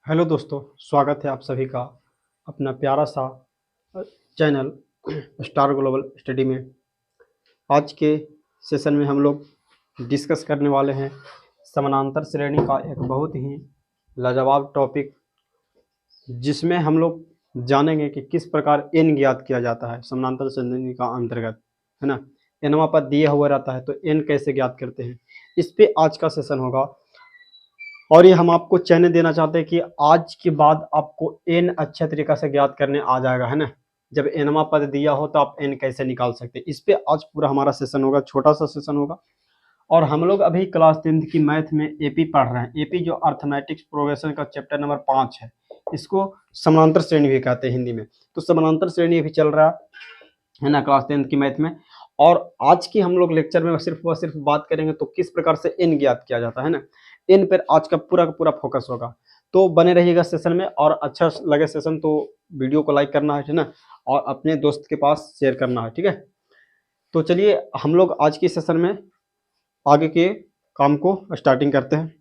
Hello दोस्तों, स्वागत है आप सभी का अपना प्यारा सा चैनल स्टार ग्लोबल स्टडी में। आज के सेशन में हम लोग डिस्कस करने वाले हैं समानांतर श्रेणी का एक बहुत ही लाजवाब टॉपिक, जिसमें हम लोग जानेंगे कि किस प्रकार एन ज्ञात किया जाता है समानांतर श्रेणी का अंतर्गत, है ना। एनवा पद दिया हुआ रहता है तो एन कैसे ज्ञात करते हैं, इस पे आज का सेशन होगा। और ये हम आपको चैनल देना चाहते हैं कि आज के बाद आपको एन अच्छे तरीक़े से ज्ञात करने आ जाएगा, है ना। जब एनवा पद दिया हो तो आप एन कैसे निकाल सकते हैं, इस पे आज पूरा हमारा सेशन होगा। छोटा सा सेशन होगा। और हम लोग अभी क्लास 10th की मैथ में एपी पढ़ रहे हैं। एपी जो अर्थमेटिक्स प्रोग्रेशन का चैप्टर नंबर 5 है, इसको समानांतर श्रेणी भी कहते हैं हिंदी में। तो समानांतर श्रेणी अभी चल रहा है ना क्लास 10th की मैथ में। और आज की हम लोग लेक्चर में सिर्फ बात करेंगे तो किस प्रकार से एन ज्ञात किया जाता है ना, इन पर आज का पूरा फोकस होगा। तो बने रहिएगा सेशन में, और अच्छा लगे सेशन तो वीडियो को लाइक करना है ना, और अपने दोस्त के पास शेयर करना है, ठीक है। तो चलिए हम लोग आज की सेशन में आगे के काम को स्टार्टिंग करते हैं।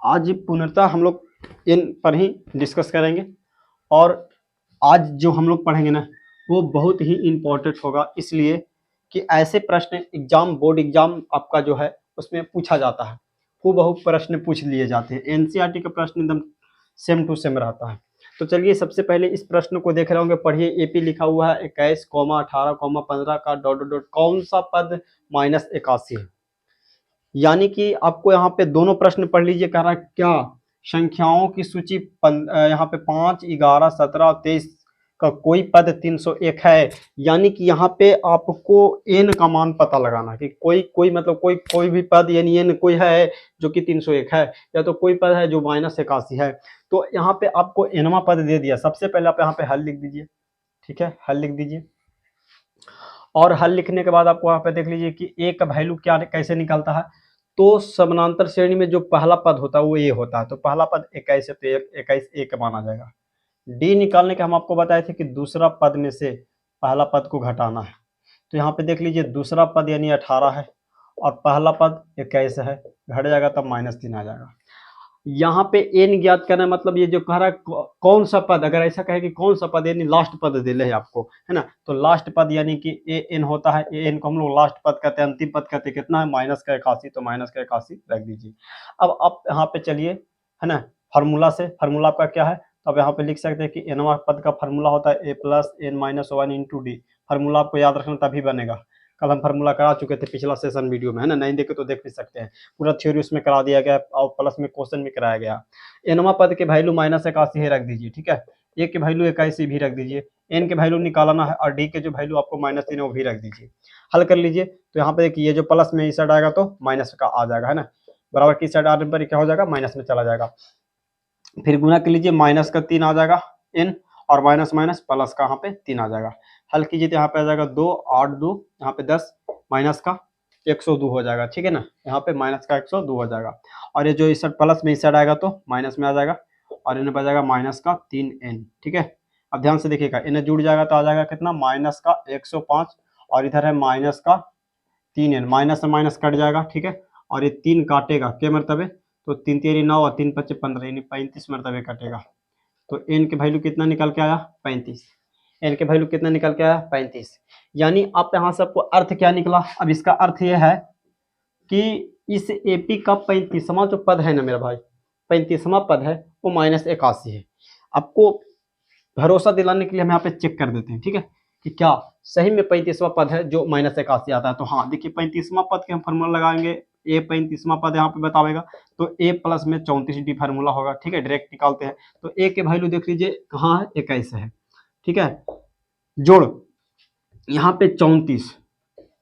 आज पूर्णतः हम लोग इन पर ही डिस्कस करेंगे, और आज जो हम लोग पढ़ेंगे ना वो बहुत ही इम्पोर्टेंट होगा, इसलिए कि ऐसे प्रश्न एग्जाम, बोर्ड एग्जाम आपका जो है उसमें पूछा जाता है। हूबहू प्रश्न पूछ लिए जाते हैं। एनसीईआरटी का प्रश्न एकदम सेम टू सेम रहता है। तो चलिए सबसे पहले इस प्रश्न को देख रहे होंगे, पढ़िए। एपी लिखा हुआ है 21, 18, 15 का डॉट कौन सा पद -81 है। यानी कि आपको यहाँ पे दोनों प्रश्न पढ़ लीजिए। कह रहा है क्या संख्याओं की सूची यहाँ पे 5, 11, 17, 23 का कोई पद 301 है। यानी कि यहाँ पे आपको एन का मान पता लगाना है कि कोई मतलब कोई भी पद, यानी एन कोई है जो कि 301 है, या तो कोई पद है जो -81 है। तो यहाँ पे आपको एनवा पद दे दिया। सबसे पहले आप यहाँ पे हल लिख दीजिए, ठीक है। हल लिख दीजिए, और हल लिखने के बाद आपको यहाँ पे देख लीजिए कि ए का वैल्यू क्या कैसे निकलता है। तो समानांतर श्रेणी में जो पहला पद होता है वो ये होता है। तो पहला पद 21 है, तो 21 ए का माना जाएगा। डी निकालने के हम आपको बताए थे कि दूसरा पद में से पहला पद को घटाना है। तो यहाँ पे देख लीजिए दूसरा पद यानी 18 है, और पहला पद 21 है, घट जाएगा तब -3 आ जाएगा। यहाँ पे एन ज्ञात करना मतलब ये जो कह रहा है कौन सा पद, अगर ऐसा कहे कि कौन सा पद, यानी लास्ट पद दे ले है आपको, है ना। तो लास्ट पद यानी कि ए एन होता है। ए एन को हम लोग लास्ट पद कहते हैं, अंतिम पद कहते हैं। कितना है? -81। तो -81 रख दीजिए। अब आप यहाँ पे चलिए, है ना, फार्मूला से। फार्मूला आपका क्या है? तो आप यहाँ पे लिख सकते हैं कि एनवा पद का फार्मूला होता है a + n-1 × d। फार्मूला आपको याद रखना तभी बनेगा। कल हम फार्मूला करा चुके थे पिछला सेशन वीडियो में, है ना। नहीं देखे तो देख भी सकते हैं। पूरा थ्योरी उसमें करा दिया गया, और प्लस में क्वेश्चन भी कराया गया। एनवा पद के वैल्यू -81 ही रख दीजिए, ठीक है। ए के वैल्यू 81 भी रख दीजिए। एन के वैल्यू निकालना है, और डी के जो वैल्यू आपको -3 है वो भी रख दीजिए। हल कर लीजिए। तो यहाँ पे देखिए ये जो प्लस में इस साइड आएगा तो माइनस का आ जाएगा, है ना। बराबर की साइड आने पर क्या हो जाएगा? माइनस में चला जाएगा। फिर गुना कर लीजिए, -3 आ जाएगा एन, और माइनस माइनस प्लस का यहाँ पे 3 आ जाएगा। हल कीजिए तो यहाँ पे आ जाएगा 2, 8, 2, यहाँ पे 10, माइनस का 102 हो जाएगा, ठीक है ना। यहाँ पे माइनस का 102 हो जाएगा, और ये जो इस साइड प्लस में इस साइड आएगा तो माइनस में आ जाएगा, और इन्हें बच जाएगा -3n, ठीक है। अब ध्यान से देखिएगा, इन्हें जुड़ जाएगा तो आ जाएगा कितना? -105, और इधर है -3n। माइनस से माइनस कट जाएगा, ठीक है। और ये 3 काटेगा के मरतबे, तो 3 तेरी 9 और 3 पच्चे 15, यानी 35 मरतबे कटेगा। तो एन के वैल्यू कितना निकल के आया? 35। एन के वैल्यू कितना निकल के आया? 35। यानी आप यहाँ से आपको अर्थ क्या निकला? अब इसका अर्थ ये है कि इस एपी का 35वां जो पद है ना मेरा भाई, 35वां पद है वो -81 है। आपको भरोसा दिलाने के लिए हम यहाँ पे चेक कर देते हैं, ठीक है, कि क्या सही में 35वां पद है जो -81 आता है। तो हाँ देखिए, 35वां पद के हम फार्मूला लगाएंगे। ए 35वां पद यहाँ पे बतावेगा, तो ए प्लस में 34d फार्मूला होगा, ठीक है। डायरेक्ट निकालते हैं। तो ए के वैल्यू देख लीजिए कहाँ है? 21 है, ठीक है। जोड़ यहाँ पे 34,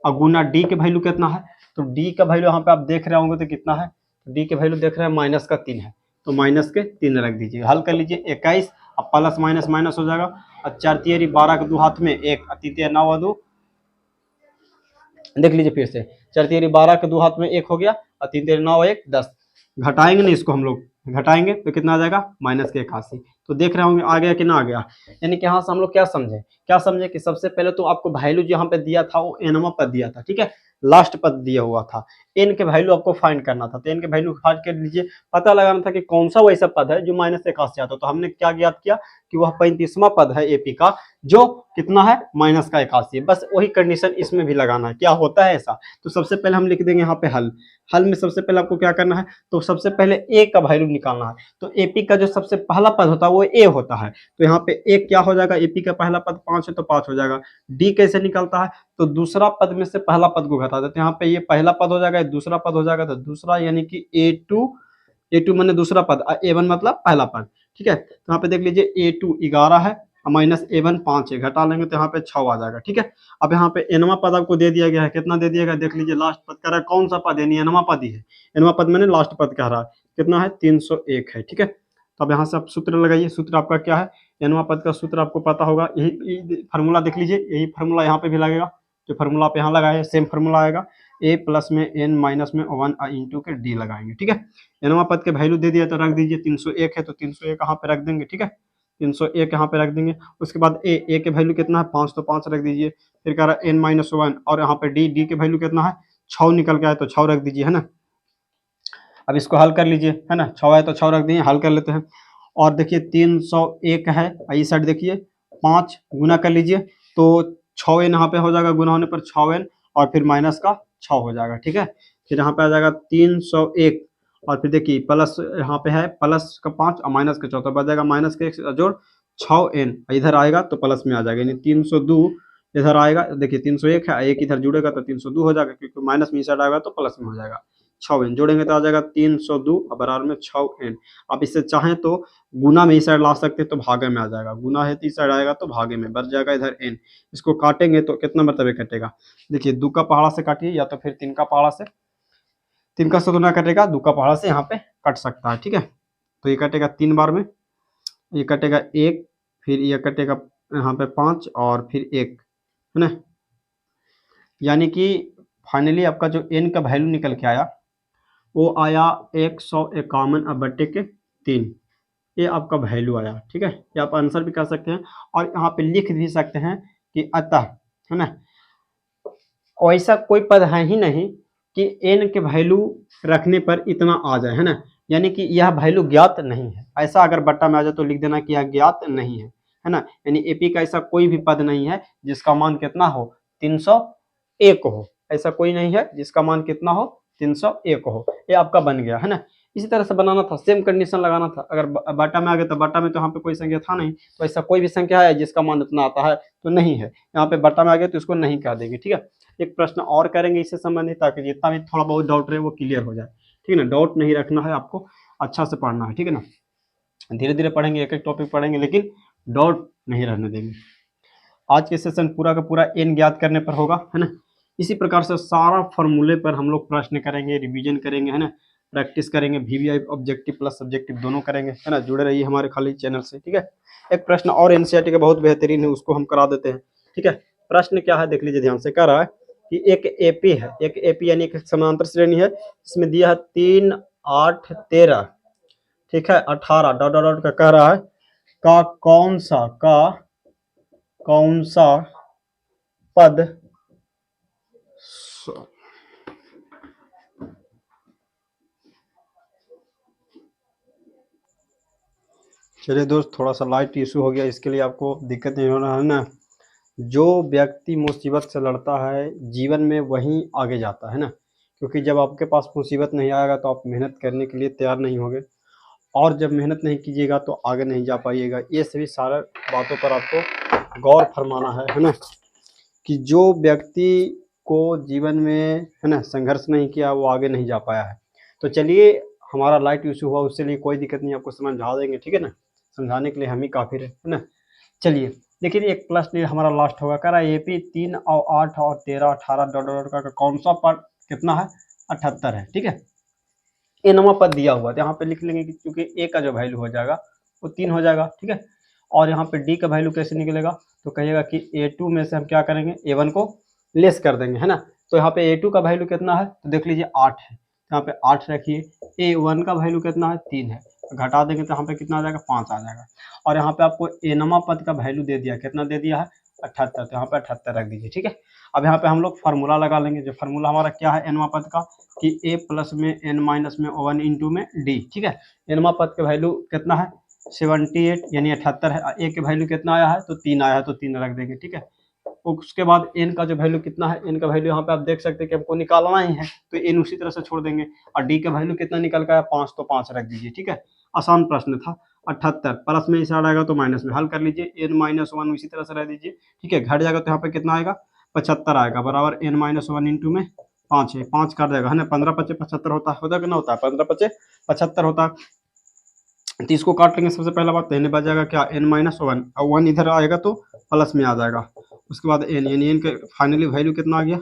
और गुना डी के वैल्यू कितना है? तो डी का वैल्यू यहाँ पे आप देख रहे होंगे तो कितना है? डी के वैल्यू देख रहे हैं -3 है, तो -3 रख दीजिए। हल कर लीजिए, 21, अब प्लस माइनस माइनस हो जाएगा, और 4 तियरी 12 के 2 हाथ में 1, 3 तियरी 9 और 2, देख लीजिए फिर से, 4 तियरी 12 के 2 हाथ में 1 हो गया, और 3 तियरी 9 1 10। घटाएंगे ना इसको, हम लोग घटाएंगे तो कितना आ जाएगा? -81। तो देख रहे होंगे आ गया कि ना आ गया। यानी कि यहाँ से हम लोग क्या समझे कि सबसे पहले तो आपको वैल्यू जो यहाँ पे दिया था वो एनवा पद दिया था, ठीक है, लास्ट पद दिया हुआ था, एन के वैल्यू आपको फाइंड करना था। तो एन के वैल्यू फाइंड कर लीजिए, पता लगाना था कि कौन सा वैसा पद है जो -81 आता है। तो हमने क्या ज्ञात किया कि वह 35वां पद है एपी का, जो कितना है -81 है। बस वही कंडीशन इसमें भी लगाना है। क्या होता है ऐसा, तो सबसे पहले हम लिख देंगे यहाँ पे हल में सबसे पहले आपको क्या करना है, तो सबसे पहले ए का वैल्यू निकालना है। तो एपी का जो सबसे पहला पद होता है वो ए होता है, तो यहाँ पे ए क्या हो जाएगा, एपी का पहला पद 5 है तो 5 हो जाएगा। डी कैसे निकलता है, तो दूसरा पद में से पहला पद को घटा देते हैं। यहाँ पे ये पहला पद हो जाएगा, दूसरा पद हो जाएगा, तो दूसरा यानी कि ए टू मैंने दूसरा पद, ए1 मतलब पहला पद, ठीक है। तो यहाँ पे देख लीजिए ए2 11 है -A1 5 है, घटा लेंगे तो यहाँ पे 6 आ जाएगा, ठीक है। अब यहाँ पे एनवा पद आपको दे दिया गया है, कितना दे दिया गया देख लीजिए, लास्ट पद कह रहा है कौन सा पद, यानी एनवा पद ही है, एनवा पद मैंने लास्ट पद कह रहा है, कितना है 301 है, ठीक है। तो अब यहाँ से आप सूत्र लगाइए, सूत्र आपका क्या है, एनवा पद का सूत्र आपको पता होगा, यही फार्मूला देख लीजिए, यही फार्मूला यहाँ पे भी लगेगा, जो फार्मूला आप यहाँ लगाए सेम फार्मूला आएगा, ए प्लस में एन माइनस में 1 इंटू के डी लगाएंगे, ठीक है। एनवा पद के वैल्यू दे दिया तो रख दीजिए, 301 है तो 301 यहाँ पे रख देंगे, ठीक है, 301 यहाँ पे रख देंगे। उसके बाद ए के वैल्यू कितना है 5, तो 5 रख दीजिए। फिर कह रहा है n-1 और यहाँ पे डी के वैल्यू कितना है 6 निकल के आए तो 6 रख दीजिए, है ना। अब इसको हल कर लीजिए, है ना, 6 है तो 6 रख दिए, हल कर लेते हैं। और देखिए 301 है, इस साइड देखिए 5 गुना कर लीजिए, तो 6n यहाँ पे हो जाएगा, गुना होने पर 6n और फिर माइनस का 6 हो जाएगा, ठीक है। फिर यहाँ पे आ जाएगा 301 और फिर देखिए प्लस यहाँ पे है प्लस का 5 और माइनस का 4, तो बच जाएगा माइनस का 1 जोड़ 6n, इधर आएगा तो प्लस में आ जाएगा, यानी 302 इधर आएगा, देखिए 301 है, एक इधर जुड़ेगा तो 302 हो जाएगा, क्योंकि माइनस में इस साइड आएगा तो प्लस में हो जाएगा। 6n जोड़ेंगे तो आ जाएगा 302 और बराबर में 6n। आप इससे चाहें तो गुना में इस साइड ला सकते हैं तो भागे में आ जाएगा, गुना है तो इस साइड आएगा तो भागे में बच जाएगा इधर n। इसको काटेंगे तो कितना मरतबे कटेगा, देखिए 2 का पहाड़ा से काटिए या तो फिर 3 का पहाड़ा से, 3 का से तो ना कटेगा, 2 का पहाड़ा से यहाँ पे कट सकता है, ठीक है। तो ये कटेगा 3 बार में, ये कटेगा 1, फिर ये कटेगा यहाँ पे 5 और फिर 1, है ना। यानी कि फाइनली आपका जो n का वैल्यू निकल के आया वो आया 151/3, ये आपका वैल्यू आया, ठीक है। ये आप आंसर भी कर सकते हैं और यहाँ पे लिख भी सकते हैं कि अतः, है ना, ऐसा कोई पद है ही नहीं कि n के वैल्यू रखने पर इतना आ जाए, है ना, यानी कि यह वैल्यू ज्ञात नहीं है। ऐसा अगर बट्टा में आ जाए तो लिख देना कि यह ज्ञात नहीं है ना, यानी एपी का ऐसा कोई भी पद नहीं है जिसका मान कितना हो 301 हो, ऐसा कोई नहीं है जिसका मान कितना हो 301 हो। ये आपका बन गया, है ना। इसी तरह से बनाना था, सेम कंडीशन लगाना था। अगर बाटा में आ गया तो बाटा में तो यहाँ पे कोई संख्या था नहीं, तो ऐसा कोई भी संख्या है जिसका मान इतना आता है तो नहीं है, यहाँ पे बाटा में आ गया तो इसको नहीं कह देंगे, ठीक है। एक प्रश्न और करेंगे इससे संबंधित, ताकि जितना भी थोड़ा बहुत डाउट रहे वो क्लियर हो जाए, ठीक है ना। डाउट नहीं रखना है आपको, अच्छा से पढ़ना है, ठीक है ना। धीरे धीरे पढ़ेंगे, एक एक टॉपिक पढ़ेंगे, लेकिन डाउट नहीं रहने देंगे। आज के सेशन पूरा का पूरा एन ज्ञात करने पर होगा, है ना। इसी प्रकार से सारा फॉर्मूले पर हम लोग प्रश्न करेंगे, रिवीजन करेंगे, है ना, प्रैक्टिस करेंगे, वीवीआई ऑब्जेक्टिव प्लस सब्जेक्टिव दोनों करेंगे, है ना। जुड़े रहिए हमारे खाली चैनल से, ठीक है। एक प्रश्न और एनसीईआरटी का बहुत बेहतरीन है, उसको हम करा देते हैं, ठीक है। प्रश्न क्या है देख लीजिए ध्यान से, कह रहा है कि एक एपी है, एक एपी यानी एक समांतर श्रेणी है, इसमें दिया है 3 8 13, ठीक है, 18 डॉट डॉट डॉट का कह रहा है का कौन सा पद चलिए दोस्त, थोड़ा सा लाइट इशू हो गया, इसके लिए आपको दिक्कत नहीं होना, है ना। जो व्यक्ति मुसीबत से लड़ता है जीवन में वहीं आगे जाता है ना, क्योंकि जब आपके पास मुसीबत नहीं आएगा तो आप मेहनत करने के लिए तैयार नहीं होंगे, और जब मेहनत नहीं कीजिएगा तो आगे नहीं जा पाइएगा। ये सभी सारे बातों पर आपको गौर फरमाना है ना, कि जो व्यक्ति को जीवन में, है ना, संघर्ष नहीं किया वो आगे नहीं जा पाया है। तो चलिए, हमारा लाइट इशू हुआ, उसके लिए कोई दिक्कत नहीं, आपको समझा देंगे, ठीक है ना। समझाने के लिए हम ही काफ़ी है ना। चलिए देखिए, एक प्लस हमारा लास्ट होगा, कह रहा है एपी 3 और 8 और 13 18 डॉट डॉट का कौन सा पद कितना है 78 है, ठीक है। ए नंबर पद दिया हुआ है, तो यहाँ पे लिख लेंगे कि चूंकि ए का जो वैल्यू हो जाएगा वो 3 हो जाएगा, ठीक है। और यहाँ पे डी का वैल्यू कैसे निकलेगा, तो कहिएगा कि A2 में से हम क्या करेंगे A1 को लेस कर देंगे, है ना। तो यहाँ पे A2 का वैल्यू कितना है, तो देख लीजिए 8 है, यहाँ पे 8 रखिए। A1 का वैल्यू कितना है 3 है, घटा देंगे तो यहाँ पे कितना आ जाएगा, 5 आ जाएगा। और यहाँ पे आपको एनवा पद का वैल्यू दे दिया, कितना दे दिया है, 78, तो यहाँ पे 78 रख दीजिए, ठीक है। अब यहाँ पे हम लोग फार्मूला लगा लेंगे, जो फार्मूला हमारा क्या है एनवा पद का, कि a प्लस में n माइनस में 1 इंटू में d, ठीक है। एनवा पद का वैल्यू कितना है, 78 यानी 78 है। a के वैल्यू कितना आया है, तो 3 आया है, तो 3 रख देंगे, ठीक है। उसके बाद n का जो वैल्यू कितना है, n का वैल्यू यहाँ पे आप देख सकते हैं कि हमको निकालना ही है, तो n उसी तरह से छोड़ देंगे। और d का वैल्यू कितना निकल का है, 5, तो 5 रख दीजिए, ठीक है। आसान प्रश्न था। 78 प्लस में इशारा आएगा तो माइनस में हल कर लीजिए, n माइनस 1 उसी तरह से रह दीजिए, ठीक है। घट जाएगा तो यहाँ पे कितना आएगा, 75 आएगा, बराबर n माइनस 1 इंटू में 5 है, 5 कर देगा, है ना। 15 पचे 75 होता है कि ना होता है, 15 पचे 75 होता है। तो इसको काट लेंगे। सबसे पहला बात पहले बच जाएगा क्या, n माइनस 1, और 1 इधर आएगा तो प्लस में आ जाएगा। उसके बाद n, यानी n के फाइनली वैल्यू कितना आ गया,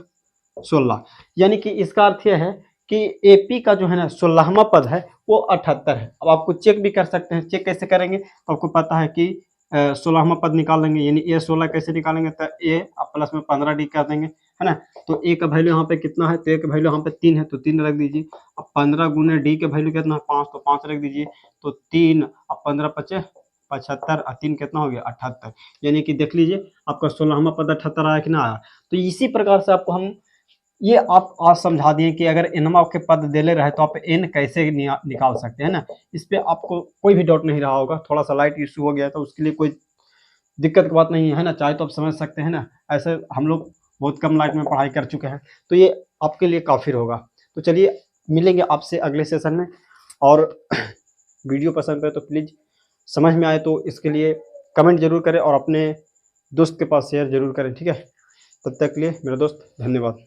16। यानी कि इसका अर्थ यह है कि AP का जो है ना 16वां पद है वो 78 है। अब आपको चेक भी कर सकते हैं, चेक कैसे करेंगे, तो आपको पता है कि 16वां पद निकाल लेंगे, यानी a 16 कैसे निकालेंगे, तो a प्लस में 15d कर देंगे, है ना। तो a का वैल्यू यहाँ पे कितना है, तो a का वैल्यू यहाँ पे 3 है, तो 3 रख दीजिए। अब 15 गुने d का वैल्यू कितना है, 5, तो 5 रख दीजिए। तो 3 अब 15 पचे 75 और 3 कितना हो गया, 78। यानी कि देख लीजिए आपका 16वां पद 78 आया कि ना आया। तो इसी प्रकार से आपको हम ये आप आज समझा दिए कि अगर एनवा के पद देले रहे तो आप एन कैसे निकाल सकते हैं ना। इस पे आपको कोई भी डाउट नहीं रहा होगा। थोड़ा सा लाइट इशू हो गया तो उसके लिए कोई दिक्कत की बात नहीं है ना, चाहे तो आप समझ सकते हैं ना। ऐसे हम लोग बहुत कम लाइट में पढ़ाई कर चुके हैं, तो ये आपके लिए काफ़ी होगा। तो चलिए मिलेंगे आपसे अगले सेशन में। और वीडियो पसंद है तो प्लीज़, समझ में आए तो इसके लिए कमेंट जरूर करें और अपने दोस्त के पास शेयर जरूर करें, ठीक है। तब तक के लिए मेरा दोस्त, धन्यवाद।